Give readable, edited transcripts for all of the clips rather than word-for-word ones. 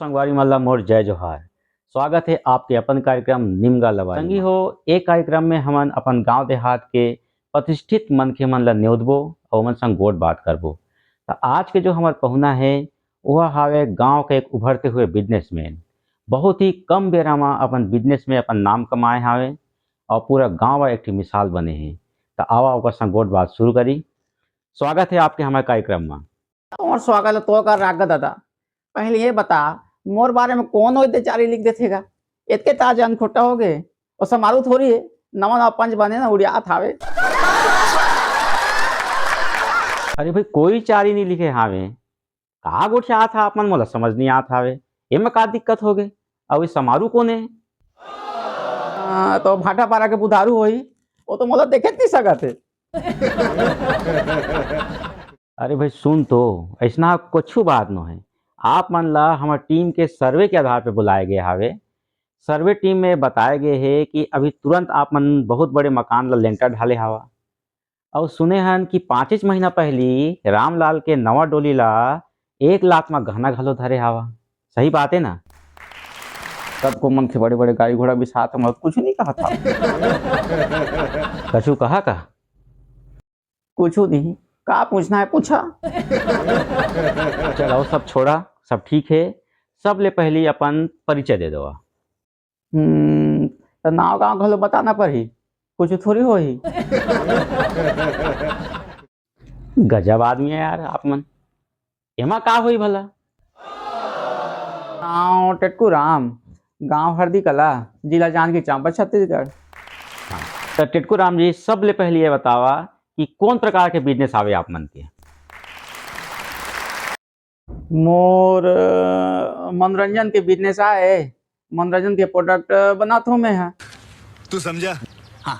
संगवारी मल्ला मोर जय जोहार। स्वागत है आपके अपन कार्यक्रम निमगा लवारी संगी हो। एक कार्यक्रम में हमन अपन गांव देहात के प्रतिष्ठित मनखे मन ला न्योदबो और ओमन संग गोट बात करबो। तो आज के जो हमार पहुना है वह हावे गांव के एक उभरते हुए बिजनेसमैन। बहुत ही कम बेरा में अपन बिजनेस में अपन नाम कमाए हावे और पूरा गांव एक ठे मिसाल बने हैं। तो आवा ओकर संग गोट बात शुरू करी। स्वागत है आपके हमारे कार्यक्रम में। और स्वागत है तो कर राग दादा। पहले ये बता, मोर बारे में कौन होते चारी लिख देथेगा? इतके ताज अनखोटा हो गए और समारू थोड़ी है। नवा नवा पंच बने ना उड़ियात हावे। अरे भाई कोई चारी नहीं लिखे हावे, का गोट से आत हा अपन मोला समझ नहीं आत हावे। एमा का दिक्कत हो गए? अब ये समारू कोने है? तो भाटा पारा के बुधारू होई, वो तो मोला देखे नहीं सकत है। अरे भाई सुन तो, ऐसा कुछ बात न है। आप मन ला हमार टीम के सर्वे के आधार पे बुलाए गए हावे। सर्वे टीम में बताए गए है कि अभी तुरंत आप मन बहुत बड़े मकान ला लेंटर ढाले हवा और सुने हन कि 5 महीना पहली रामलाल के नवा डोली ला 1 लाख में गहना घलो धरे हवा। सही बात है ना? तब को मन से बड़े बड़े गाड़ी घोड़ा भी साथ में कुछ नहीं कहा था। कछु कहा का? कुछ नहीं, का पूछना है पूछा। चलो सब छोड़ा, सब ठीक है। सब ले पहली अपन परिचय दे दो। तो नाव गाँव घलो बताना पड़ी, कुछ थोड़ी हो ही। गजब आदमी है यार आप मन। एमा का हुई भला? गाँव टेटकू राम, गाँव हरदी कला, जिला जानकी चांपा, छत्तीसगढ़। तो टिटकू राम जी, सब ले पहले ये बतावा कि कौन प्रकार के बिजनेस आवे आप मन के? मोर मनोरंजन के बिजनेस आए। मनोरंजन के प्रोडक्ट बनाता हूँ मैं। है तू समझा? हाँ।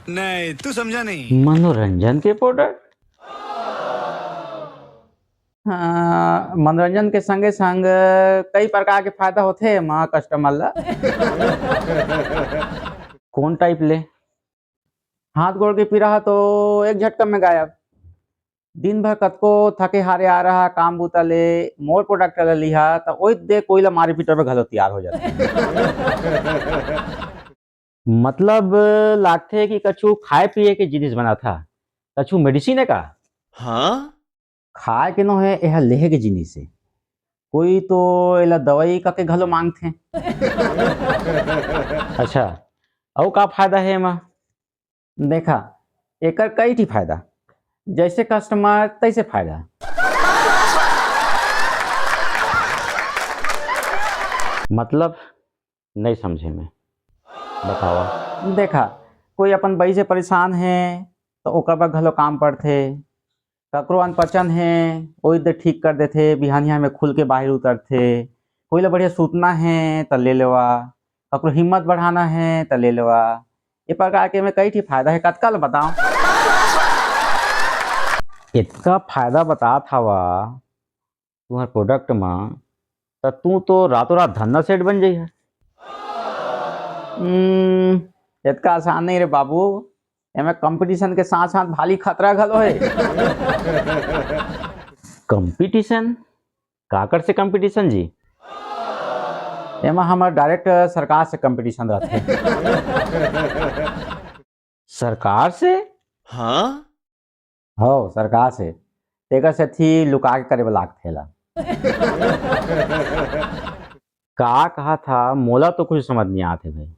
नहीं तू समझा नहीं। मनोरंजन के प्रोडक्ट? मनोरंजन के संगे संग कई प्रकार के फायदा होते हैं माँ कस्टमर ला। कौन टाइप ले? हाथ गोड़ के पीरा तो एक झटका में गायब। दिन भर कतको थके हारे आ रहा काम बूता ले, मोर प्रोडक्ट ले लिहा तो वही दे कोई ला मारे पीटे पे घलो तैयार हो जाता। मतलब लागते है कि कछु खाए पिए के जिनिस बना था, कछु मेडिसिन है का? हाँ? खाए के नो है, यह लेहे के जिनिस है। कोई तो एला दवाई का के घलो मांगथे। अच्छा, और का फायदा है एमा? देखा, एकर कई ठी फायदा, जैसे कस्टमर तैसे फायदा। मतलब नहीं समझे मैं, बतावा। देखा, कोई अपन बई से परेशान है तो ओकर बर घलो काम पड़थे। ककरो अनपचन है वही दे ठीक कर देथे, बिहानिया में खुल के बाहर उतरथे। कोई ला बढ़िया सूतना है तो ले लेवा, ककरो हिम्मत बढ़ाना है तो ले लेवा। ये प्रकार के में कई ठी फायदा है। कतका ला बताओ? इतना फायदा बतात हवा तुम्हारे प्रोडक्ट में, तो तू तो रातों रात धंधा सेठ बन जाई है। इतना आसान नहीं रे बाबू। एमे कंपटीशन के साथ साथ भारी खतरा घलो है। कंपटीशन? काकर से कंपटीशन जी? एमा हमार डायरेक्ट सरकार से कंपटीशन रहते। सरकार से? हाँ? हो सरकार से, तेकर से थी लुका के करे वाला लागथेला। का कहा था मोला तो कुछ समझ नहीं आते भाई।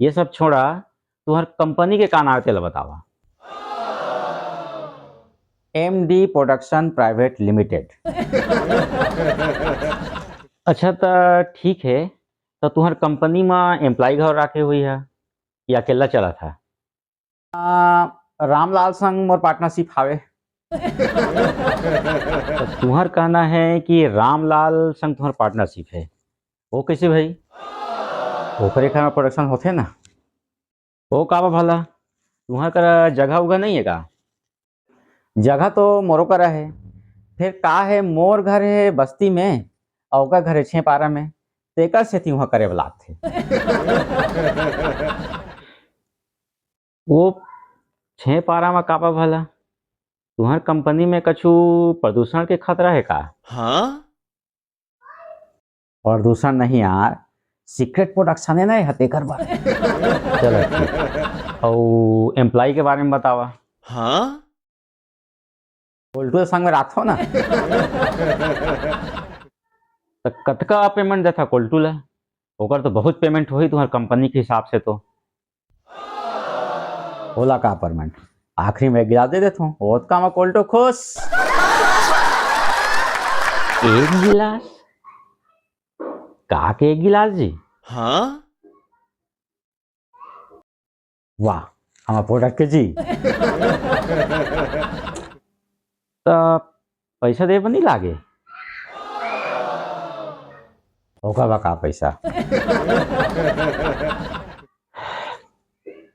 ये सब छोड़ा, तुम्हार कंपनी के का नाम तेला बतावा। MD production private limited. अच्छा तो ठीक है। तो तुम्हार कंपनी में एम्प्लॉय घर रखे हुई है या अकेला चला था? रामलाल संग मोर पार्टनरशिप हावे। तो तुम्हार कहना है कि रामलाल संग तुम्हार पार्टनरशिप है, वो कैसे भाई? ओकरे घर में प्रोडक्शन होथे ना। वो का बा भला? तुम्हार का जगह उगह नहीं है का? जगह तो मोरो करा है, फिर का है मोर घर है बस्ती में और ओकर घर है छेपारा में, तेकर से ती वहाँ करे वाला थे। वो 6 पारा में का बा भला? तुम्हार कंपनी में कछु प्रदूषण के खतरा है का? हाँ? प्रदूषण नहीं यार, सीक्रेट प्रोडक्शन है ना हते कर बा। चलो ठीक। और एम्प्लॉय के बारे में बतावा। हाँ उल्टू संग में रात हो ना। तो कतका पेमेंट देता कोल्टू ला? ओकर तो बहुत पेमेंट होही तुम्हार कंपनी के हिसाब से तो। होला का परमेंट आखिरी में एक गिलास दे देता हूँ, बहुत काम कोल्टो खुश। एक गिलास? का के एक गिलास जी? हाँ वाह हमारा प्रोडक्ट के जी। तो पैसा दे नहीं लागे? होगा बा का पैसा।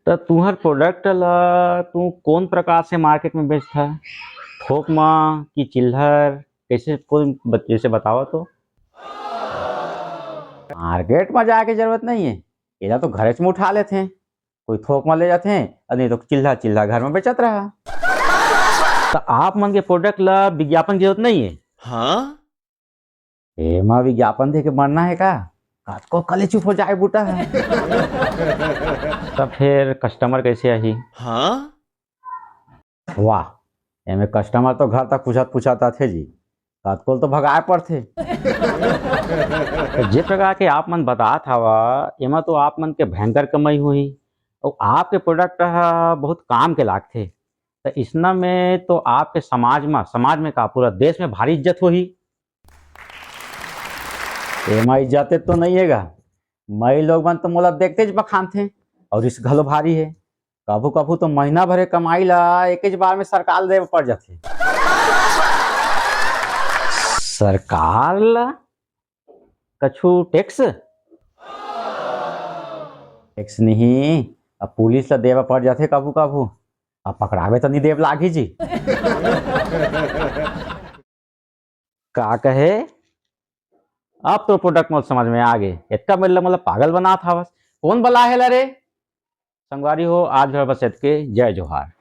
तो तुम्हार प्रोडक्ट ला तू कौन प्रकार से मार्केट में बेचता? थोक में कि चिल्हर, कैसे कोई जैसे बताओ तो। मार्केट में जाके जरूरत नहीं है, इधर तो घर में उठा लेते हैं, कोई थोक में ले जाते हैं और नहीं तो चिल्ला चिल्ला घर में बेचत रहा। तो आप मन के प्रोडक्ट ला विज्ञापन की जरूरत नहीं है? हाँ एमा विज्ञापन दे के मरना है का? रात को कल ही चुप हो जाए बूटा है। तो फिर कस्टमर कैसे आई? हाँ वाह एमे कस्टमर तो घर तक पूछता थे जी, रात को तो भगाए पड़ते। तो जे प्रकार के आप मन बतात हवा एमा तो आप मन के भयंकर कमाई हुई और आपके प्रोडक्ट हा बहुत काम के लागथे। तो इसना में तो आपके समाज में का पूरा देश में भारी इज्जत होही। एमा इज्जत तो नहीं हैगा, मई लोग मन तो मोला देखते ज बखान थे और इस घलो भारी है। कभू कभू तो महीना भरे कमाई ला एक ही बार में सरकार दे पड़ जाते। सरकार ला कछु टैक्स? टैक्स नहीं, अब पुलिस ला देवा पड़ जाते कभू कभू, अब पकड़ावे तो नहीं देव लागी जी। का कहे? अब तो प्रोडक्ट मोल समझ में आ गए। इतना मतलब पागल बना था बस। कौन बला है रे? संगवारी हो आज भर बस के जय जोहार।